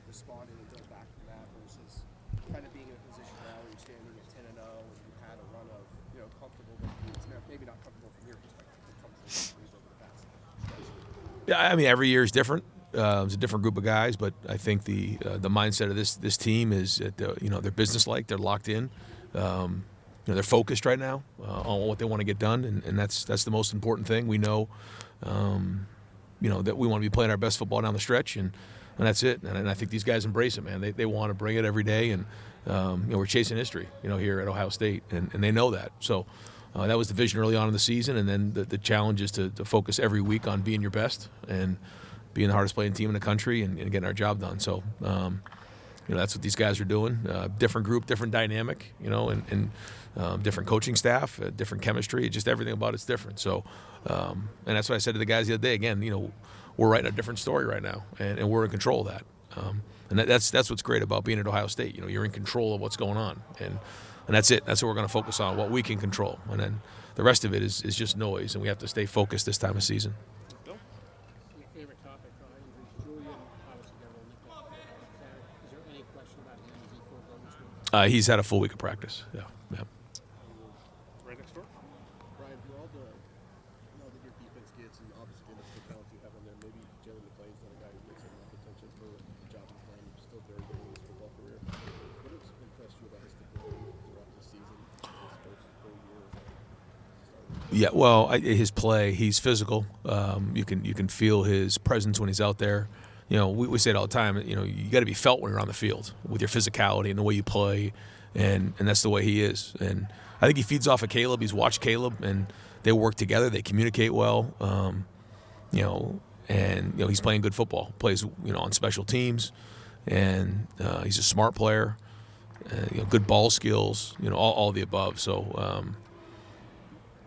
responding and going back from that versus kind of being in a position now where you're standing at 10-0 and you've had a run of comfortable victories. Now, maybe not comfortable from your perspective, but comfortable victories over the past stretch. Yeah, I mean every year is different. It's a different group of guys, but I think the mindset of this team is that they're businesslike, they're locked in, they're focused right now on what they want to get done, and that's the most important thing. We know, that we want to be playing our best football down the stretch, and that's it. And I think these guys embrace it, man. They want to bring it every day, and we're chasing history, here at Ohio State, and they know that. So. That was the vision early on in the season, and then the challenge is to focus every week on being your best and being the hardest playing team in the country and getting our job done. So, that's what these guys are doing. Different group, different dynamic, and different coaching staff, different chemistry, just everything about it's different. So, and that's what I said to the guys the other day. Again, we're writing a different story right now, and we're in control of that. And that's what's great about being at Ohio State. You're in control of what's going on, and that's it. That's what we're going to focus on, what we can control. And then the rest of it is just noise, and we have to stay focused this time of season. Your favorite topic, injuries. Julian, obviously, got a little nickname. Is there any question about him? Is he full blown this week? He's had a full week of practice. Yeah. Right next door. Brian, do all the now that your defense gets and obviously the talent you have on there, maybe Jalen McClain's not a guy who gets a lot of attention for the job he's done. He's still very good in his football career. What has impressed you about his stability throughout the season, his first full year? Yeah, well, his play, he's physical. You can feel his presence when he's out there. We say it all the time. You got to be felt when you're on the field with your physicality and the way you play, and that's the way he is. And I think he feeds off of Caleb. He's watched Caleb, and they work together. They communicate well. And he's playing good football. Plays on special teams, and he's a smart player. Good ball skills. All of the above. So.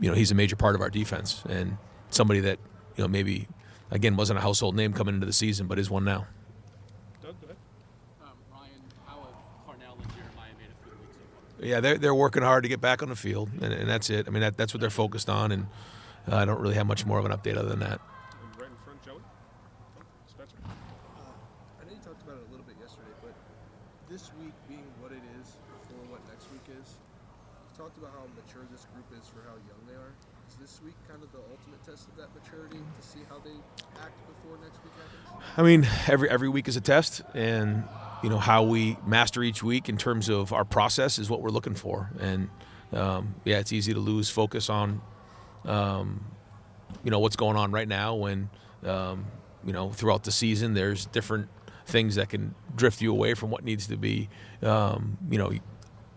He's a major part of our defense and somebody that, maybe, again, wasn't a household name coming into the season, but is one now. Doug, go ahead. Ryan, how have Cornell and Jeremiah made a few weeks so far? Yeah, they're working hard to get back on the field, and that's it. I mean, that's what they're focused on, and I don't really have much more of an update other than that. And right in front, Joey. Spencer. I know you talked about it a little bit yesterday, but this week being what it is for what next week is, you talked about how mature this group is for how young they are. Is this week kind of the ultimate test of that maturity to see how they act before next week happens? I mean, every week is a test, and how we master each week in terms of our process is what we're looking for. And it's easy to lose focus on what's going on right now when throughout the season there's different things that can drift you away from what needs to be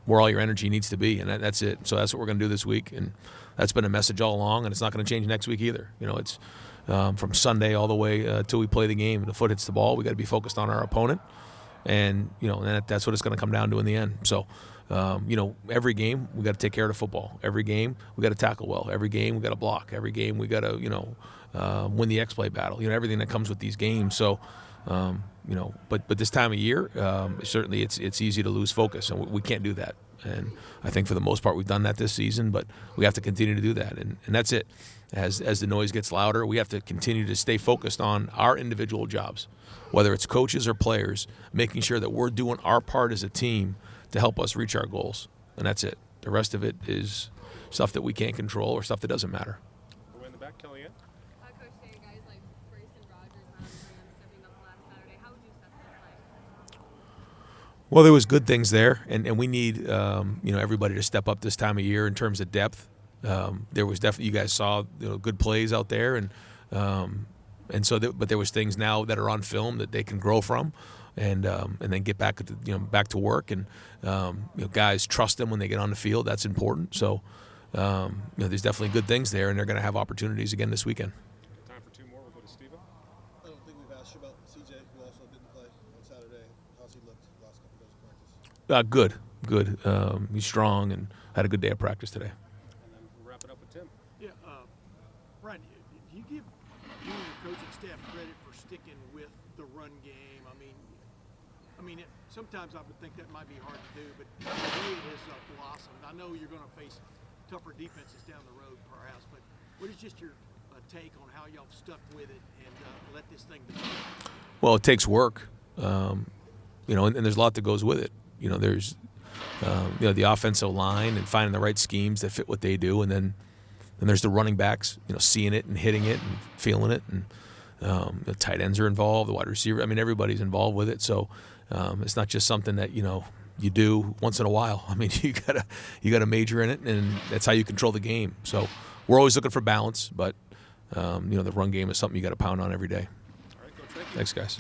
where all your energy needs to be, and that's it. So that's what we're going to do this week, and that's been a message all along, and it's not going to change next week either. It's from Sunday all the way till we play the game, and the foot hits the ball. We got to be focused on our opponent, and that's what it's going to come down to in the end. So, every game we got to take care of the football. Every game we got to tackle well. Every game we got to block. Every game we got to win the X-play battle. Everything that comes with these games. So. But this time of year, certainly it's easy to lose focus, and we can't do that. And I think for the most part we've done that this season, but we have to continue to do that. And that's it. As the noise gets louder, we have to continue to stay focused on our individual jobs, whether it's coaches or players, making sure that we're doing our part as a team to help us reach our goals. And that's it. The rest of it is stuff that we can't control or stuff that doesn't matter. We're in the back, Kellyanne. Coach, today, guys like Bryce and Rutgers and stepping up last Saturday. How would you assess that play? Well, there was good things there, and we need everybody to step up this time of year in terms of depth. There was definitely, you guys saw good plays out there, but there was things now that are on film that they can grow from, and then get back back to work, and guys trust them when they get on the field. That's important. So there's definitely good things there, and they're going to have opportunities again this weekend. Time for two more. We'll go to Steve. I don't think we've asked you about CJ, who also didn't play on Saturday. How's he looked the last couple days of practice? Good. He's strong and had a good day of practice today. And then we'll wrap it up with Tim. Yeah, Brian, do you give you and your coaching staff credit for sticking with the run game? I mean, sometimes I would think that might be hard to do, but the way it has blossomed, I know you're going to face tougher defenses down the road, perhaps, but what is just your take on how y'all stuck with it and let this thing develop? Well, it takes work. and there's a lot that goes with it. There's the offensive line and finding the right schemes that fit what they do, and then there's the running backs, seeing it and hitting it and feeling it, and the tight ends are involved, the wide receiver. I mean, everybody's involved with it, so it's not just something that you do once in a while. I mean, you gotta major in it, and that's how you control the game. So we're always looking for balance, but the run game is something you got to pound on every day. All right, Coach, thank you. Thanks, guys.